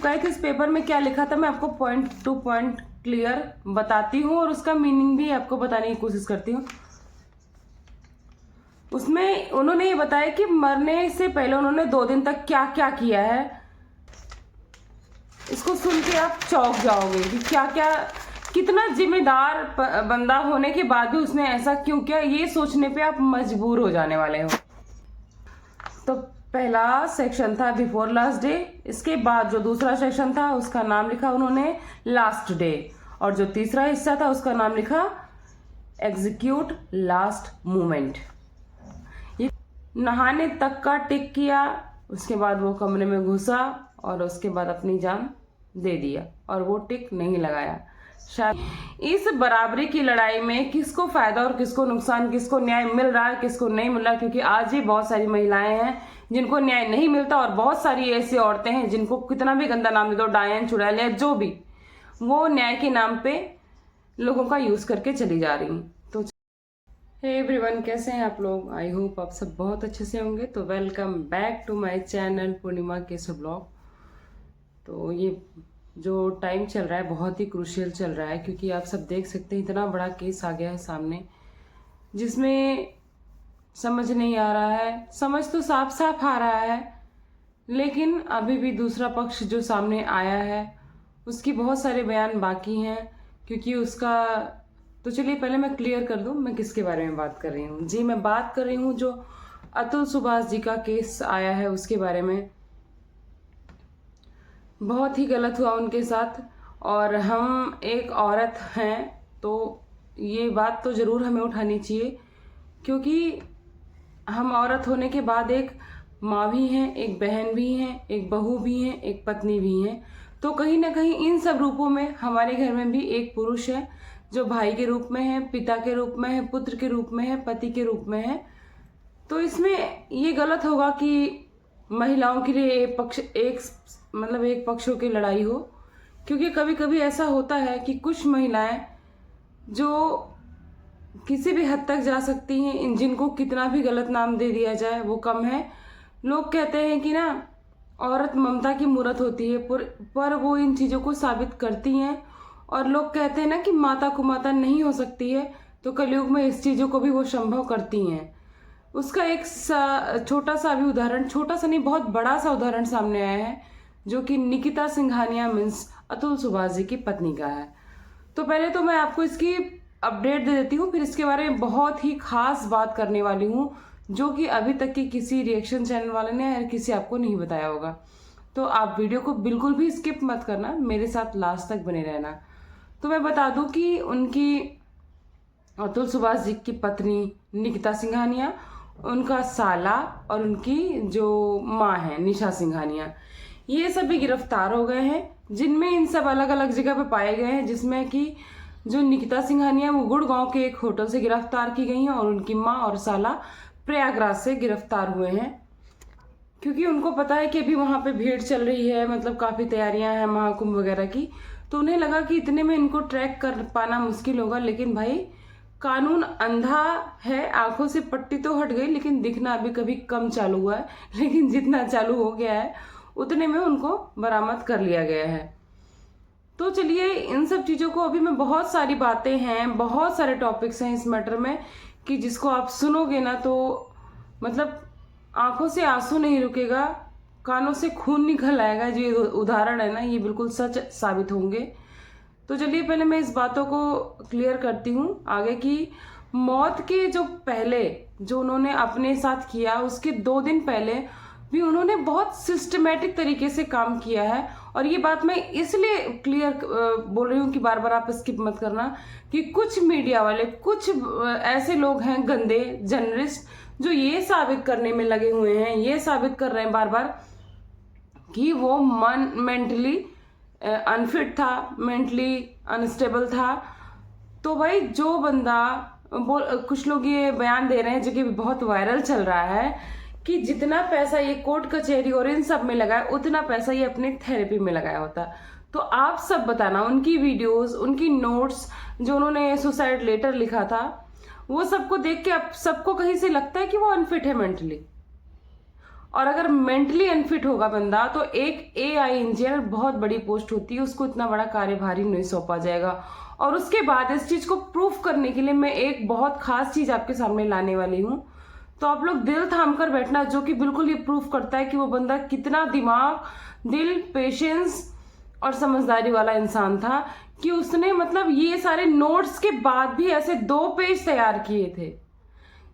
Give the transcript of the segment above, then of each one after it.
चिपकाई थी, इस पेपर में क्या लिखा था मैं आपको पॉइंट टू पॉइंट क्लियर बताती हूँ और उसका मीनिंग भी आपको बताने की कोशिश करती हूँ। उसमें उन्होंने ये बताया कि मरने से पहले उन्होंने 2 दिन तक क्या क्या किया है। इसको सुन के आप चौंक जाओगे कि क्या क्या, कितना जिम्मेदार बंदा होने के बाद भी उसने ऐसा क्यों किया, ये सोचने पे आप मजबूर हो जाने वाले हो। तो पहला सेक्शन था बिफोर लास्ट डे, इसके बाद जो दूसरा सेक्शन था उसका नाम लिखा उन्होंने लास्ट डे, और जो तीसरा हिस्सा था उसका नाम लिखा एग्जीक्यूट लास्ट मोमेंट। ये नहाने तक का टिक किया, उसके बाद वो कमरे में घुसा और उसके बाद अपनी जान दे दिया, और वो टिक नहीं लगाया। शायद इस बराबरी की लड़ाई में किसको फायदा और किसको नुकसान, किसको न्याय मिल रहा है किसको नहीं मिल रहा, क्योंकि आज भी बहुत सारी महिलाएं हैं जिनको न्याय नहीं मिलता, और बहुत सारी ऐसी औरतें हैं जिनको कितना भी गंदा नाम दे दो, डायन, चुड़ैल या जो भी, वो न्याय के नाम पे लोगों का यूज करके चली जा रही हैं। तो हे एवरीवन, कैसे हैं आप लोग? आई होप आप सब बहुत अच्छे से होंगे। तो welcome back to my channel Purnima Keshav blog. तो ये जो टाइम चल रहा है बहुत ही क्रूशियल चल रहा है, क्योंकि आप सब देख सकते हैं इतना बड़ा केस आ गया है सामने, जिसमें समझ नहीं आ रहा है, समझ तो साफ साफ आ रहा है, लेकिन अभी भी दूसरा पक्ष जो सामने आया है उसकी बहुत सारे बयान बाकी हैं, क्योंकि उसका, तो चलिए पहले मैं क्लियर कर दूं मैं किसके बारे में बात कर रही हूँ। जी, मैं बात कर रही हूँ जो अतुल सुभाष जी का केस आया है उसके बारे में। बहुत ही गलत हुआ उनके साथ, और हम एक औरत हैं तो ये बात तो ज़रूर हमें उठानी चाहिए, क्योंकि हम औरत होने के बाद एक माँ भी हैं, एक बहन भी हैं, एक बहू भी हैं, एक पत्नी भी हैं। तो कहीं ना कहीं इन सब रूपों में हमारे घर में भी एक पुरुष है जो भाई के रूप में है, पिता के रूप में है, पुत्र के रूप में है, पति के रूप में है। तो इसमें ये गलत होगा कि महिलाओं के लिए एक पक्षों की लड़ाई हो, क्योंकि कभी कभी ऐसा होता है कि कुछ महिलाएं जो किसी भी हद तक जा सकती हैं, जिनको कितना भी गलत नाम दे दिया जाए वो कम है। लोग कहते हैं कि ना, औरत ममता की मूरत होती है, पर वो इन चीज़ों को साबित करती हैं। और लोग कहते हैं ना कि माता कुमाता नहीं हो सकती है, तो कलयुग में इस चीज़ों को भी वो संभव करती हैं। उसका एक छोटा सा भी उदाहरण, छोटा सा नहीं बहुत बड़ा सा उदाहरण सामने आया है, जो कि निकिता सिंघानिया मीन्स अतुल सुभाष जी की पत्नी का है। तो पहले तो मैं आपको इसकी अपडेट दे देती हूँ, फिर इसके बारे में बहुत ही खास बात करने वाली हूँ, जो कि अभी तक की किसी रिएक्शन चैनल वाले ने या किसी आपको नहीं बताया होगा। तो आप वीडियो को बिल्कुल भी स्किप मत करना, मेरे साथ लास्ट तक बने रहना। तो मैं बता दूं कि उनकी अतुल सुभाष जी की पत्नी निकिता सिंघानिया, उनका साला और उनकी जो माँ है निशा सिंघानिया, ये सभी गिरफ्तार हो गए हैं, जिनमें इन सब अलग अलग जगह पे पाए गए हैं। जिसमें कि जो निकिता सिंघानिया वो गुड़गांव के एक होटल से गिरफ्तार की गई हैं, और उनकी माँ और साला प्रयागराज से गिरफ्तार हुए हैं, क्योंकि उनको पता है कि अभी वहाँ पे भीड़ चल रही है, मतलब काफ़ी तैयारियां हैं महाकुंभ वगैरह की। तो उन्हें लगा कि इतने में इनको ट्रैक कर पाना मुश्किल होगा, लेकिन भाई कानून अंधा है, आंखों से पट्टी तो हट गई लेकिन दिखना अभी कभी कम चालू हुआ है, लेकिन जितना चालू हो गया है उतने में उनको बरामद कर लिया गया है। तो चलिए इन सब चीज़ों को, अभी में बहुत सारी बातें हैं, बहुत सारे टॉपिक्स हैं इस मैटर में, कि जिसको आप सुनोगे ना तो मतलब आंखों से आंसू नहीं रुकेगा, कानों से खून निकल आएगा। जो ये उदाहरण है ना, ये बिल्कुल सच साबित होंगे। तो चलिए पहले मैं इस बातों को क्लियर करती हूँ आगे, की मौत के जो पहले जो उन्होंने अपने साथ किया, उसके 2 दिन पहले भी उन्होंने बहुत सिस्टमेटिक तरीके से काम किया है। और ये बात मैं इसलिए क्लियर बोल रही हूँ कि बार बार आप स्किप मत करना, कि कुछ मीडिया वाले, कुछ ऐसे लोग हैं गंदे जर्नलिस्ट, जो ये साबित करने में लगे हुए हैं, ये साबित कर रहे हैं बार बार कि वो मेंटली अनफिट था, मेंटली अनस्टेबल था। तो भाई जो बंदा कुछ लोग ये बयान दे रहे हैं, जो कि बहुत वायरल चल रहा है, कि जितना पैसा ये कोर्ट कचहरी और इन सब में लगाया, उतना पैसा ये अपने थेरेपी में लगाया होता। तो आप सब बताना, उनकी वीडियोस, उनकी नोट्स, जो उन्होंने सुसाइड लेटर लिखा था, वो सबको देख के अब सबको कहीं से लगता है कि वो अनफिट है मेंटली। और अगर मेंटली अनफिट होगा बंदा तो एक AI इंजीनियर बहुत बड़ी पोस्ट होती है, उसको इतना बड़ा कार्यभारी नहीं सौंपा जाएगा। और उसके बाद इस चीज को प्रूफ करने के लिए मैं एक बहुत खास चीज आपके सामने लाने वाली हूँ। तो आप लोग दिल थाम कर बैठना, जो कि बिल्कुल ये प्रूफ करता है कि वो बंदा कितना दिमाग, दिल, पेशेंस और समझदारी वाला इंसान था, कि उसने मतलब ये सारे नोट्स के बाद भी ऐसे 2 पेज तैयार किए थे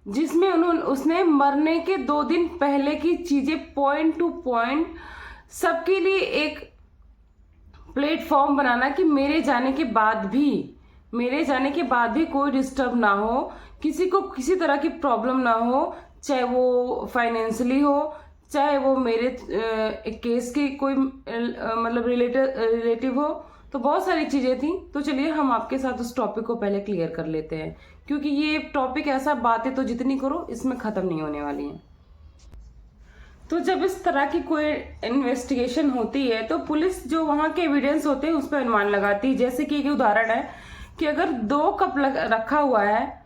जिसमें उसने मरने के 2 दिन पहले की चीजें पॉइंट टू पॉइंट सबके लिए एक प्लेटफॉर्म बनाना, कि मेरे जाने के बाद भी कोई डिस्टर्ब ना हो, किसी को किसी तरह की प्रॉब्लम ना हो, चाहे वो फाइनेंशियली हो, चाहे वो मेरे केस की कोई मतलब रिलेटिव हो। तो बहुत सारी चीजें थी। तो चलिए हम आपके साथ उस टॉपिक को पहले क्लियर कर लेते हैं, क्योंकि ये टॉपिक ऐसा, बातें तो जितनी करो इसमें खत्म नहीं होने वाली हैं। तो जब इस तरह की कोई इन्वेस्टिगेशन होती है तो पुलिस जो वहां के एविडेंस होते हैं उस पर अनुमान लगाती है। जैसे कि एक उदाहरण है कि अगर 2 कप रखा हुआ है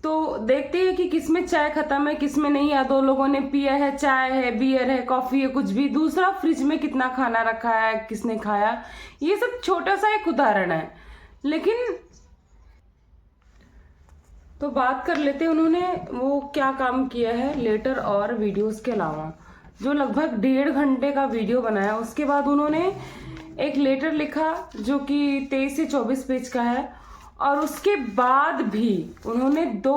तो देखते हैं कि किसमें चाय खत्म है, किसमें नहीं, या 2 लोगों ने पिया है, चाय है, बियर है, कॉफी है, कुछ भी। दूसरा, फ्रिज में कितना खाना रखा है, किसने खाया। ये सब छोटा सा एक उदाहरण है। लेकिन तो बात कर लेते हैं उन्होंने वो क्या काम किया है लेटर और वीडियोस के अलावा। जो लगभग 1.5 घंटे का वीडियो बनाया, उसके बाद उन्होंने एक लेटर लिखा जो कि 23 से 24 पेज का है, और उसके बाद भी उन्होंने 2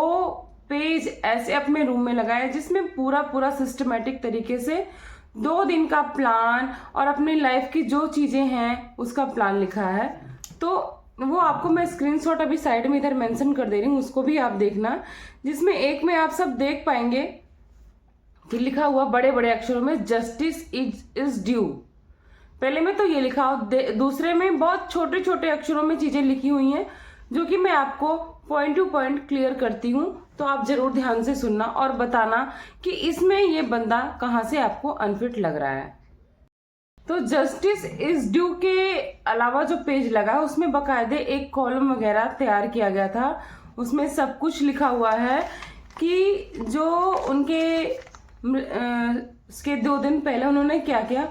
पेज ऐसे अपने रूम में लगाए जिसमें पूरा सिस्टमेटिक तरीके से 2 दिन का प्लान और अपनी लाइफ की जो चीजें हैं उसका प्लान लिखा है। तो वो आपको मैं स्क्रीनशॉट अभी साइड में इधर मेंशन कर दे रही हूँ, उसको भी आप देखना, जिसमें एक में आप सब देख पाएंगे कि लिखा हुआ बड़े बड़े अक्षरों में जस्टिस इज ड्यू। पहले में तो ये लिखा हो, दूसरे में बहुत छोटे छोटे अक्षरों में चीजें लिखी हुई हैं, जो कि मैं आपको पॉइंट टू पॉइंट क्लियर करती हूँ। तो आप जरूर ध्यान से सुनना और बताना कि इसमें ये बंदा कहाँ से आपको अनफिट लग रहा है। तो जस्टिस इज ड्यू के अलावा जो पेज लगा उसमें बकायदे एक कॉलम वगैरह तैयार किया गया था। उसमें सब कुछ लिखा हुआ है कि जो उनके उसके 2 दिन पहले उन्होंने क्या किया।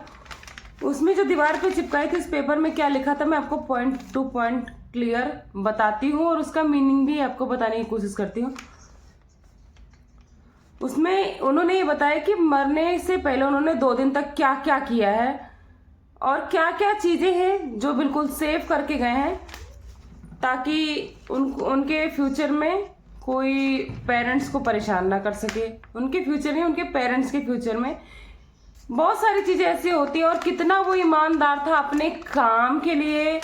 उसमें जो दीवार पे चिपकाई थी इस पेपर में क्या लिखा था, मैं आपको पॉइंट टू पॉइंट क्लियर बताती हूँ और उसका मीनिंग भी आपको बताने की कोशिश करती हूँ। उसमें उन्होंने ये बताया कि मरने से पहले उन्होंने 2 दिन तक क्या क्या किया है और क्या क्या चीजें हैं जो बिल्कुल सेव करके गए हैं, ताकि उनके फ्यूचर में कोई पेरेंट्स को परेशान ना कर सके। उनके फ्यूचर में, उनके पेरेंट्स के फ्यूचर में बहुत सारी चीजें ऐसी होती है। और कितना वो ईमानदार था अपने काम के लिए,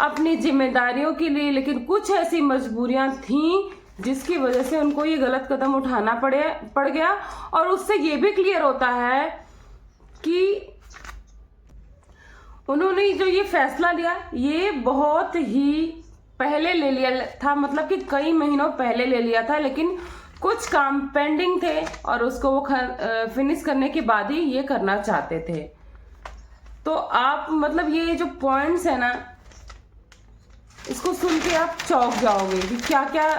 अपनी जिम्मेदारियों के लिए, लेकिन कुछ ऐसी मजबूरियां थीं जिसकी वजह से उनको ये गलत कदम उठाना पड़ गया। और उससे ये भी क्लियर होता है कि उन्होंने जो ये फैसला लिया ये बहुत ही पहले ले लिया था, मतलब कि कई महीनों पहले ले लिया था, लेकिन कुछ काम पेंडिंग थे और उसको वो फिनिश करने के बाद ही ये करना चाहते थे। तो आप मतलब ये जो पॉइंट्स है ना, इसको सुन के आप चौंक जाओगे कि क्या क्या,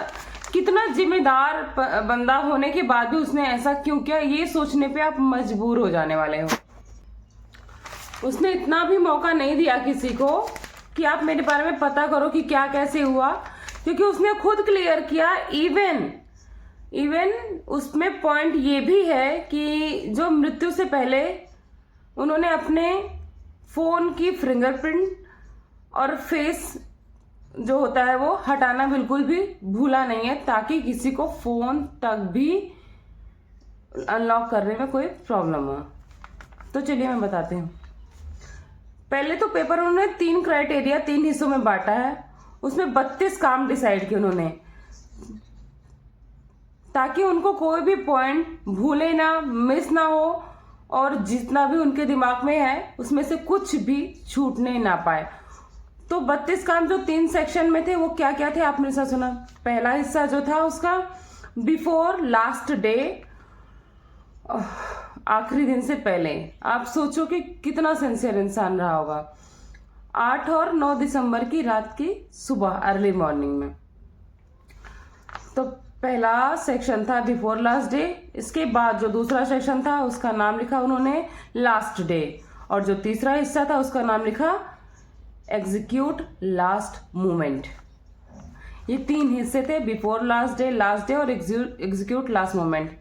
कितना जिम्मेदार बंदा होने के बाद भी उसने ऐसा क्यों किया, ये सोचने पे आप मजबूर हो जाने वाले हो। उसने इतना भी मौका नहीं दिया किसी को कि आप मेरे बारे में पता करो कि क्या कैसे हुआ, क्योंकि उसने खुद क्लियर किया। इवन उसमें पॉइंट ये भी है कि जो मृत्यु से पहले उन्होंने अपने फोन की फिंगरप्रिंट और फेस जो होता है वो हटाना बिल्कुल भी भूला नहीं है, ताकि किसी को फोन तक भी अनलॉक करने में कोई प्रॉब्लम हो। तो चलिए मैं बताती हूँ। पहले तो पेपर उन्होंने 3 क्राइटेरिया 3 हिस्सों में बांटा है। उसमें 32 काम डिसाइड किए उन्होंने, ताकि उनको कोई भी पॉइंट भूले ना, मिस ना हो, और जितना भी उनके दिमाग में है उसमें से कुछ भी छूटने ना पाए। तो 32 काम जो 3 सेक्शन में थे वो क्या क्या थे आपने साथ सुना। पहला हिस्सा जो था उसका बिफोर लास्ट डे, आखिरी दिन से पहले। आप सोचो कि कितना सिंसियर इंसान रहा होगा। 8 और 9 दिसंबर की रात की सुबह अर्ली मॉर्निंग में। तो पहला सेक्शन था बिफोर लास्ट डे, इसके बाद जो दूसरा सेक्शन था उसका नाम लिखा उन्होंने लास्ट डे, और जो तीसरा हिस्सा था उसका नाम लिखा एग्जीक्यूट लास्ट मोमेंट। ये 3 हिस्से थे, बिफोर लास्ट डे और एग्जीक्यूट लास्ट मोमेंट।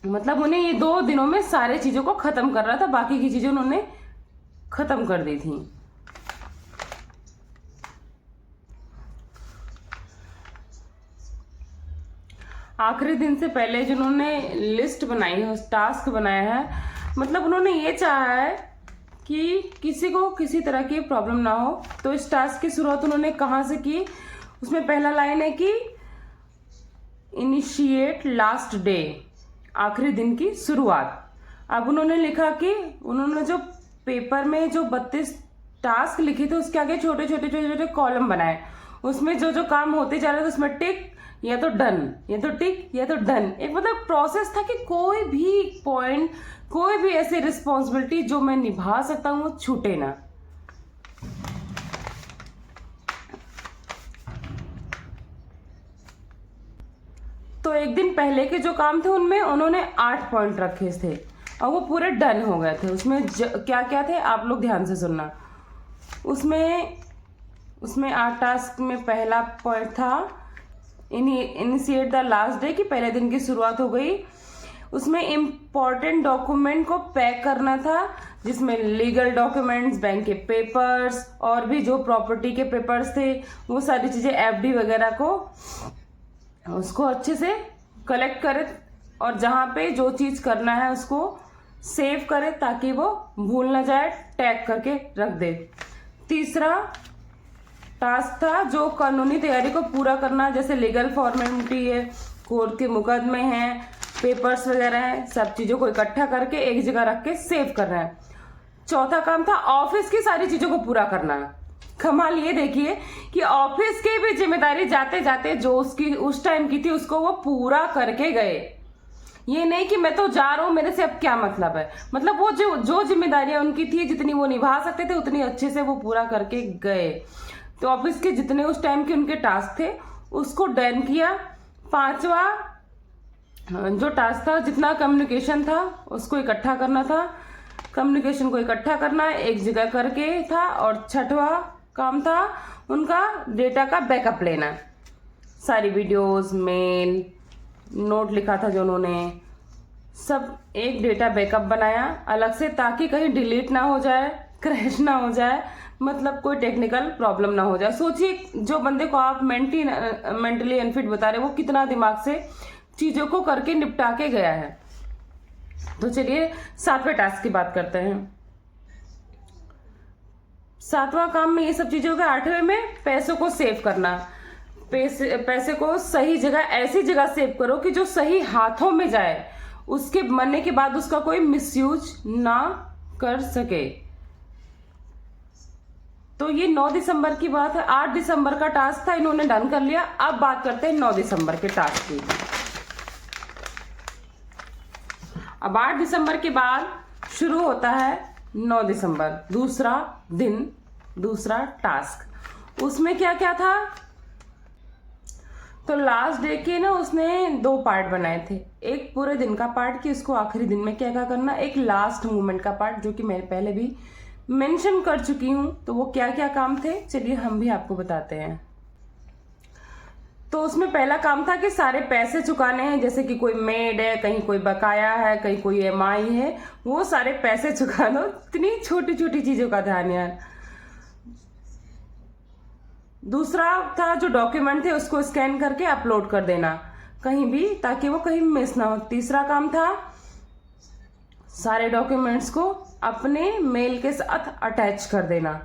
मतलब उन्हें ये 2 दिनों में सारे चीजों को खत्म कर रहा था, बाकी की चीजें उन्होंने खत्म कर दी थी। आखिरी दिन से पहले जिन्होंने लिस्ट बनाई है, टास्क बनाया है, मतलब उन्होंने ये चाहा है कि किसी को किसी तरह की प्रॉब्लम ना हो। तो इस टास्क की शुरुआत उन्होंने कहाँ से की, उसमें पहला लाइन है कि इनिशिएट लास्ट डे, आखिरी दिन की शुरुआत। अब उन्होंने लिखा कि उन्होंने जो पेपर में जो 32 टास्क लिखे थे उसके आगे छोटे छोटे कॉलम बनाए, उसमें जो जो काम होते जा रहे थे उसमें टिक या तो डन, या तो टिक या तो डन। एक मतलब प्रोसेस था कि कोई भी पॉइंट, कोई भी ऐसी रिस्पॉन्सिबिलिटी जो मैं निभा सकता हूँ वो छूटे ना। तो एक दिन पहले के जो काम थे उनमें उन्होंने 8 पॉइंट रखे थे और वो पूरे डन हो गए थे। उसमें क्या क्या थे आप लोग ध्यान से सुनना। उसमें 8 टास्क में पहला पॉइंट था इनिशिएट द लास्ट डे, कि पहले दिन की शुरुआत हो गई। उसमें इम्पॉर्टेंट डॉक्यूमेंट को पैक करना था, जिसमें लीगल डॉक्यूमेंट्स, बैंक के पेपर्स और भी जो प्रॉपर्टी के पेपर्स थे वो सारी चीजें, एफडी वगैरह को उसको अच्छे से कलेक्ट करे और जहाँ पे जो चीज करना है उसको सेव करे ताकि वो भूल ना जाए, टैग करके रख दे। तीसरा टास्क था जो कानूनी तैयारी को पूरा करना, जैसे लीगल फॉर्मेलिटी है, कोर्ट के मुकदमे हैं, पेपर्स वगैरह हैं, सब चीजों को इकट्ठा करके एक जगह रख के सेव करना है। चौथा काम था ऑफिस की सारी चीजों को पूरा करना। कमाल ये देखिए कि ऑफिस की भी जिम्मेदारी जाते जाते जो उसकी उस टाइम की थी उसको वो पूरा करके गए। ये नहीं कि मैं तो जा रहा हूं, मेरे से अब क्या मतलब है, मतलब वो जो जिम्मेदारियां उनकी थी, जितनी वो निभा सकते थे उतनी अच्छे से वो पूरा करके गए। तो ऑफिस के जितने उस टाइम के उनके टास्क थे उसको डन किया। 5वां जो टास्क था, जितना कम्युनिकेशन था उसको इकट्ठा करना था, कम्युनिकेशन को इकट्ठा करना एक जगह करके था। और 6वां काम था उनका डेटा का बैकअप लेना, सारी वीडियोस, मेल, नोट लिखा था जो उन्होंने, सब एक डेटा बैकअप बनाया अलग से, ताकि कहीं डिलीट ना हो जाए, क्रैश ना हो जाए, मतलब कोई टेक्निकल प्रॉब्लम ना हो जाए। सोचिए जो बंदे को आप मेंटली अनफिट बता रहे वो कितना दिमाग से चीजों को करके निपटा के गया है। तो चलिए 7वें टास्क की बात करते हैं। 7वां काम में ये सब चीजें हो गई। 8वें में पैसों को सेव करना। पैसे को सही जगह, ऐसी जगह सेव करो कि जो सही हाथों में जाए, उसके मरने के बाद उसका कोई मिसयूज ना कर सके। तो ये 9 दिसंबर की बात है। 8 दिसंबर का टास्क था, इन्होंने डन कर लिया। अब बात करते हैं 9 दिसंबर के टास्क की। अब 8 दिसंबर के बाद शुरू होता है 9 दिसंबर, दूसरा दिन, दूसरा टास्क। उसमें क्या क्या था, तो लास्ट डे के ना उसने 2 पार्ट बनाए थे। एक पूरे दिन का पार्ट कि उसको आखिरी दिन में क्या क्या करना, एक लास्ट मोमेंट का पार्ट जो कि मैं पहले भी मेंशन कर चुकी हूं। तो वो क्या क्या काम थे चलिए हम भी आपको बताते हैं। तो उसमें पहला काम था कि सारे पैसे चुकाने हैं, जैसे कि कोई मेड है, कहीं कोई बकाया है, कहीं कोई EMI है, वो सारे पैसे चुका दो। इतनी छोटी छोटी चीजों का ध्यान यार। दूसरा था जो डॉक्यूमेंट थे उसको स्कैन करके अपलोड कर देना कहीं भी, ताकि वो कहीं मिस ना हो। तीसरा काम था सारे डॉक्यूमेंट्स को अपने मेल के साथ अटैच कर देना।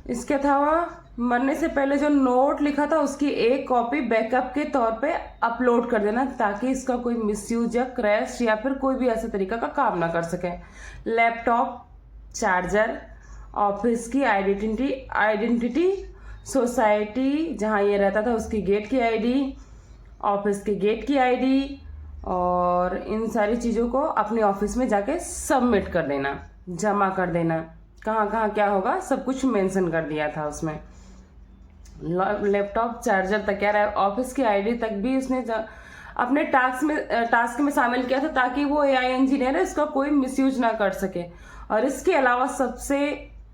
इसके अलावा मरने से पहले जो नोट लिखा था उसकी एक कॉपी बैकअप के तौर पे अपलोड कर देना, ताकि इसका कोई मिसयूज या क्रैश या फिर कोई भी ऐसे तरीका का काम ना कर सके। लैपटॉप, चार्जर, ऑफिस की आइडेंटिटी, सोसाइटी जहाँ ये रहता था उसकी गेट की आईडी, ऑफिस की गेट की आईडी, और इन सारी चीज़ों को अपने ऑफिस में जाके सबमिट कर देना, जमा कर देना। कहाँ कहाँ क्या होगा सब कुछ मेंशन कर दिया था उसमें। लैपटॉप चार्जर तक, यार ऑफिस की आईडी तक भी उसने अपने टास्क में शामिल किया था, ताकि वो एआई इंजीनियर है उसका कोई मिसयूज ना कर सके। और इसके अलावा सबसे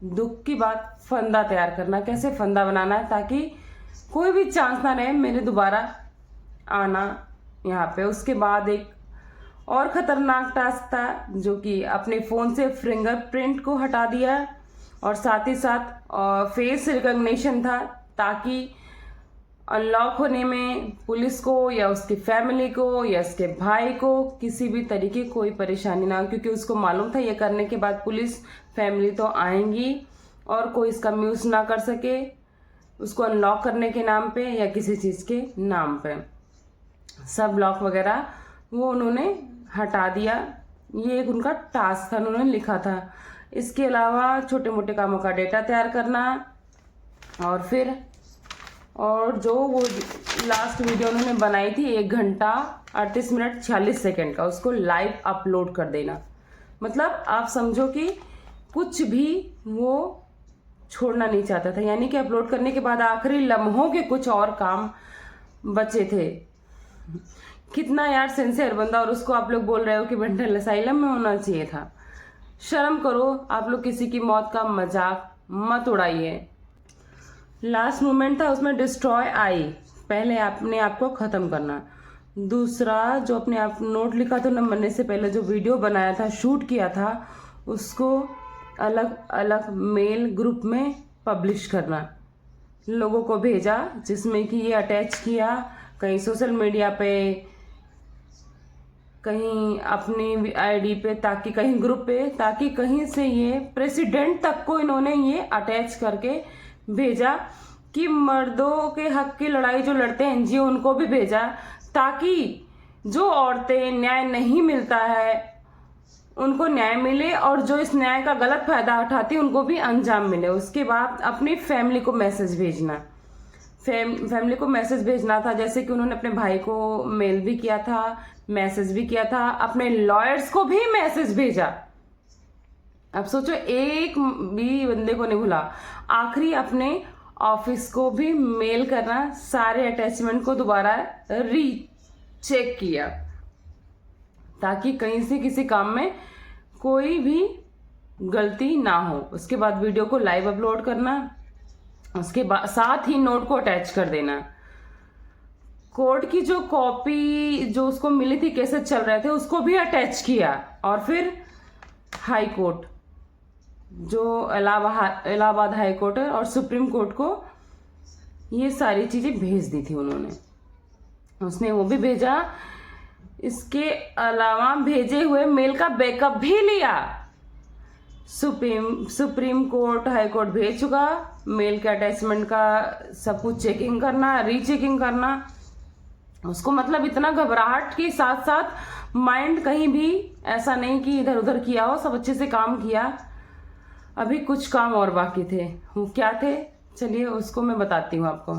दुख की बात, फंदा तैयार करना, कैसे फंदा बनाना है ताकि कोई भी चांस ना रहे मेरे दोबारा आना यहाँ पे। उसके बाद एक और खतरनाक टास्क था जो कि अपने फ़ोन से फिंगरप्रिंट को हटा दिया, और साथ ही साथ फेस रिकॉग्निशन था, ताकि अनलॉक होने में पुलिस को या उसकी फैमिली को या उसके भाई को किसी भी तरीके कोई परेशानी ना हो, क्योंकि उसको मालूम था ये करने के बाद पुलिस फैमिली तो आएंगी और कोई इसका यूज़ ना कर सके उसको अनलॉक करने के नाम पे या किसी चीज़ के नाम पे। सब लॉक वगैरह वो उन्होंने हटा दिया। ये एक उनका टास्क था, उन्होंने लिखा था। इसके अलावा छोटे मोटे कामों का डेटा तैयार करना, और जो वो लास्ट वीडियो उन्होंने बनाई थी 1 घंटा 38 मिनट 46 सेकंड का, उसको लाइव अपलोड कर देना। मतलब आप समझो कि कुछ भी वो छोड़ना नहीं चाहता था, यानी कि अपलोड करने के बाद आखिरी लम्हों के कुछ और काम बचे थे। कितना यार सिंसियर बंदा, और उसको आप लोग बोल रहे हो कि मेंटल असाइलम में होना चाहिए था। शर्म करो, आप लोग किसी की मौत का मजाक मत उड़ाइए। लास्ट मोमेंट था, उसमें डिस्ट्रॉय आई, पहले अपने आप को ख़त्म करना। दूसरा जो अपने आप नोट लिखा था न बनने से पहले जो वीडियो बनाया था, शूट किया था, उसको अलग अलग मेल ग्रुप में पब्लिश करना, लोगों को भेजा, जिसमें कि ये अटैच किया कहीं सोशल मीडिया पे, कहीं अपनी आईडी पे, ताकि कहीं ग्रुप पे, ताकि कहीं से ये प्रेसिडेंट तक को इन्होंने ये अटैच करके भेजा कि मर्दों के हक की लड़ाई जो लड़ते हैं एनजीओ उनको भी भेजा, ताकि जो औरतें न्याय नहीं मिलता है उनको न्याय मिले, और जो इस न्याय का गलत फायदा उठाती उनको भी अंजाम मिले। उसके बाद अपनी फैमिली को मैसेज भेजना, फैमिली को मैसेज भेजना था, जैसे कि उन्होंने अपने भाई को मेल भी किया था, मैसेज भी किया था, अपने लॉयर्स को भी मैसेज भेजा। अब सोचो, एक भी बंदे को नहीं भूला। आखिरी अपने ऑफिस को भी मेल करना, सारे अटैचमेंट को दोबारा रीचेक किया, ताकि कहीं से किसी काम में कोई भी गलती ना हो। उसके बाद वीडियो को लाइव अपलोड करना, उसके बाद साथ ही नोट को अटैच कर देना। कोर्ट की जो कॉपी जो उसको मिली थी, कैसे चल रहे थे, उसको भी अटैच किया, और फिर हाई कोर्ट जो इलाहाबाद हाई कोर्ट है और सुप्रीम कोर्ट को ये सारी चीज़ें भेज दी थी उसने वो भी भेजा। इसके अलावा भेजे हुए मेल का बैकअप भी लिया। सुप्रीम कोर्ट हाई कोर्ट भेज चुका, मेल के अटैचमेंट का सब कुछ चेकिंग करना, रीचेकिंग करना। उसको मतलब इतना घबराहट के साथ साथ माइंड कहीं भी ऐसा नहीं कि इधर उधर किया हो, सब अच्छे से काम किया। अभी कुछ काम और बाकी थे, वो क्या थे चलिए उसको मैं बताती हूँ आपको।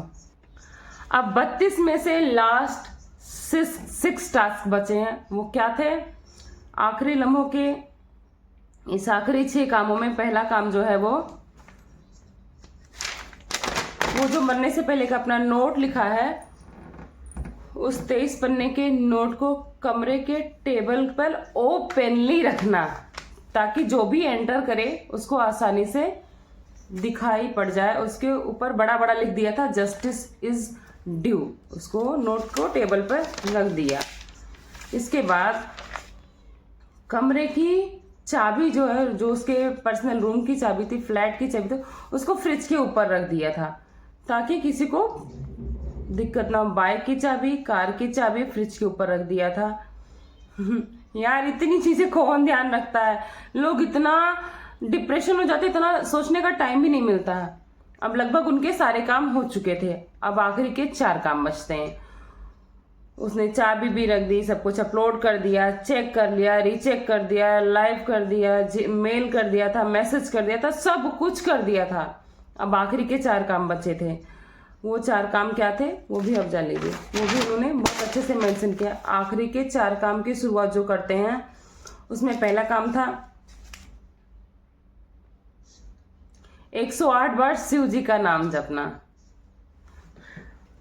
अब 32 में से लास्ट 6 टास्क बचे हैं, वो क्या थे? आखिरी लम्हों के इस आखिरी 6 कामों में पहला काम जो है वो जो बनने से पहले का अपना नोट लिखा है, उस 23 पन्ने के नोट को कमरे के टेबल पर ओपनली रखना, ताकि जो भी एंटर करे उसको आसानी से दिखाई पड़ जाए। उसके ऊपर बड़ा बड़ा लिख दिया था जस्टिस इज ड्यू, उसको नोट को टेबल पर रख दिया। इसके बाद कमरे की चाबी जो है, जो उसके पर्सनल रूम की चाबी थी, फ्लैट की चाबी थी, उसको फ्रिज के ऊपर रख दिया था, ताकि किसी को दिक्कत ना हो। बाइक की चाबी, कार की चाबी फ्रिज के ऊपर रख दिया था। यार इतनी चीजें कौन ध्यान रखता है, लोग इतना डिप्रेशन हो जाते, इतना सोचने का टाइम भी नहीं मिलता है। अब लगभग उनके सारे काम हो चुके थे, अब आखिरी के 4 काम बचते हैं। उसने चाबी भी रख दी, सब कुछ अपलोड कर दिया, चेक कर लिया, रीचेक कर दिया, लाइव कर दिया, मेल कर दिया था, मैसेज कर दिया था, सब कुछ कर दिया था। अब आखिरी के 4 काम बचे थे। वो 4 काम क्या थे वो भी अब जान लीजिए, वो भी उन्होंने बहुत अच्छे से मेंशन किया। आखिरी के 4 काम की शुरुआत जो करते हैं, उसमें पहला काम था 108 बार शिव जी का नाम जपना।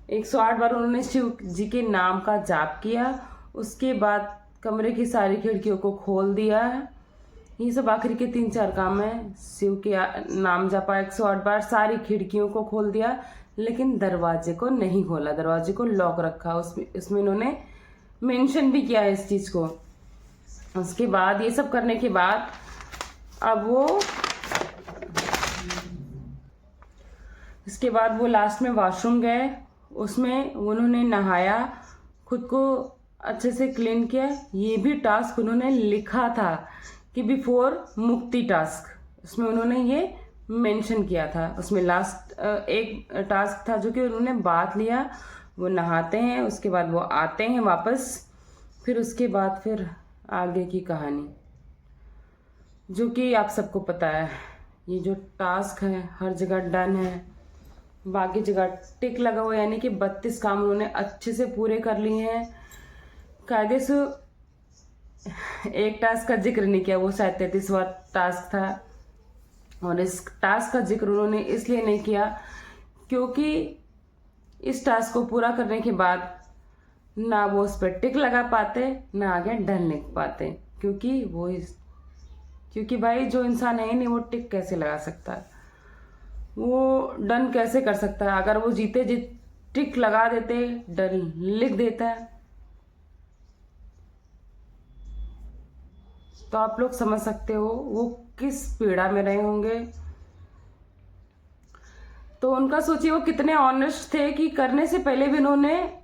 108 बार उन्होंने शिव जी के नाम का जाप किया। उसके बाद कमरे की सारी खिड़कियों को खोल दिया। ये सब आखिरी के 3-4 काम है। शिव के नाम जपा 108 बार, सारी खिड़कियों को खोल दिया, लेकिन दरवाजे को नहीं खोला, दरवाजे को लॉक रखा। उसमें इन्होंने मेंशन भी किया है इस चीज़ को। उसके बाद ये सब करने के बाद अब इसके बाद वो लास्ट में वॉशरूम गए। उसमें उन्होंने नहाया, खुद को अच्छे से क्लीन किया। ये भी टास्क उन्होंने लिखा था कि बिफोर मुक्ति टास्क, उसमें उन्होंने ये मेंशन किया था। उसमें लास्ट एक टास्क था जो कि उन्होंने बात लिया। वो नहाते हैं, उसके बाद वो आते हैं वापस, फिर उसके बाद फिर आगे की कहानी जो कि आप सबको पता है। ये जो टास्क है हर जगह डन है, बाकी जगह टिक लगा हुआ, यानी कि 32 काम उन्होंने अच्छे से पूरे कर लिए हैं। कायदे से एक टास्क का जिक्र नहीं किया, वो शायद 33वां टास्क था। और इस टास्क का जिक्र उन्होंने इसलिए नहीं किया क्योंकि इस टास्क को पूरा करने के बाद ना वो उस पर टिक लगा पाते, ना आगे डन लिख पाते, क्योंकि भाई जो इंसान है नहीं वो टिक कैसे लगा सकता है, वो डन कैसे कर सकता है। अगर वो जीते टिक लगा देते, डन लिख देता है, तो आप लोग समझ सकते हो वो किस पीड़ा में रहे होंगे। तो उनका सोचिए वो कितने ऑनेस्ट थे कि करने से पहले भी उन्होंने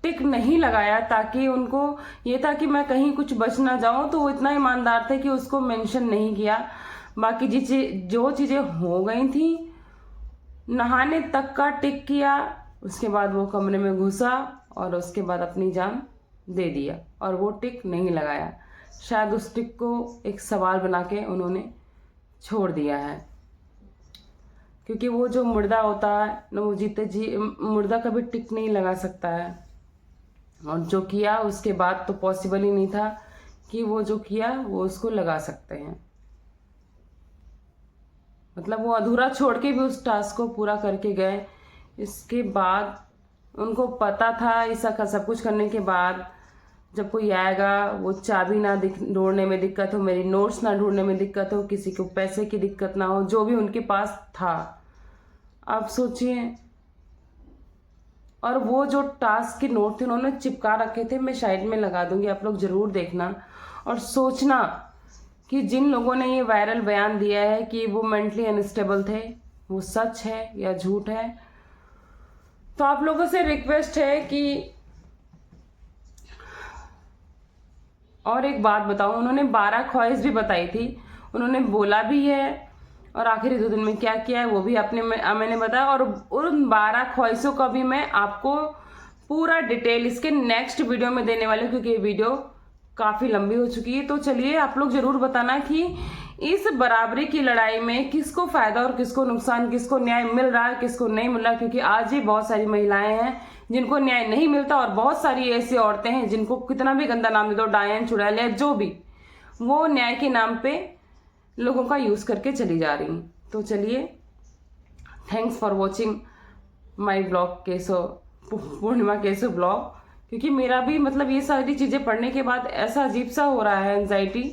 टिक नहीं लगाया, ताकि उनको ये था कि मैं कहीं कुछ बच ना जाऊं। तो वो इतना ईमानदार थे कि उसको मेंशन नहीं किया। बाकी जो चीज़ें हो गई थी, नहाने तक का टिक किया, उसके बाद वो कमरे में घुसा और उसके बाद अपनी जान दे दिया, और वो टिक नहीं लगाया। शायद उस टिक को एक सवाल बना के उन्होंने छोड़ दिया है, क्योंकि वो जो मुर्दा होता है ना, वो जीते जी मुर्दा कभी टिक नहीं लगा सकता है। और जो किया उसके बाद तो पॉसिबल ही नहीं था कि वो जो किया वो उसको लगा सकते हैं। मतलब वो अधूरा छोड़ के भी उस टास्क को पूरा करके गए। इसके बाद उनको पता था ऐसा सब कुछ करने के बाद जब कोई आएगा, वो चाबी ना ढूंढने में दिक्कत हो, मेरी नोट्स ना ढूंढने में दिक्कत हो, किसी को पैसे की दिक्कत ना हो, जो भी उनके पास था। आप सोचिए, और वो जो टास्क के नोट थे उन्होंने चिपका रखे थे, मैं साइड में लगा दूंगी, आप लोग जरूर देखना और सोचना कि जिन लोगों ने ये वायरल बयान दिया है कि वो मेंटली अनस्टेबल थे, वो सच है या झूठ है। तो आप लोगों से रिक्वेस्ट है कि, और एक बात बताऊं, उन्होंने 12 ख्वाहिश भी बताई थी, उन्होंने बोला भी है, और आखिरी 2 दिन में क्या किया है वो भी मैंने बताया। और उन 12 ख्वाहिशों का भी मैं आपको पूरा डिटेल इसके नेक्स्ट वीडियो में देने वाली हूँ, क्योंकि ये वीडियो काफ़ी लंबी हो चुकी है। तो चलिए आप लोग जरूर बताना कि इस बराबरी की लड़ाई में किसको फायदा और किसको नुकसान, किसको न्याय मिल रहा है, किसको नहीं मिल रहा, क्योंकि आज ही बहुत सारी महिलाएं हैं जिनको न्याय नहीं मिलता, और बहुत सारी ऐसी औरतें हैं जिनको कितना भी गंदा नाम दे दो, डायन, चुड़ैल या जो भी, वो न्याय के नाम पे लोगों का यूज करके चली जा रही। तो चलिए, thanks for watching my blog Purnima केसो ब्लॉग, क्योंकि मेरा भी मतलब ये सारी चीजें पढ़ने के बाद ऐसा अजीब सा हो रहा है, एंजाइटी,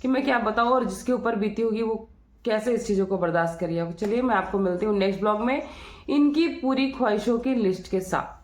कि मैं क्या बताऊँ, और जिसके ऊपर बीती होगी वो कैसे इस चीजों को बर्दाश्त करिए। चलिए मैं आपको मिलती हूँ नेक्स्ट ब्लॉग में इनकी पूरी ख्वाहिशों की लिस्ट के साथ।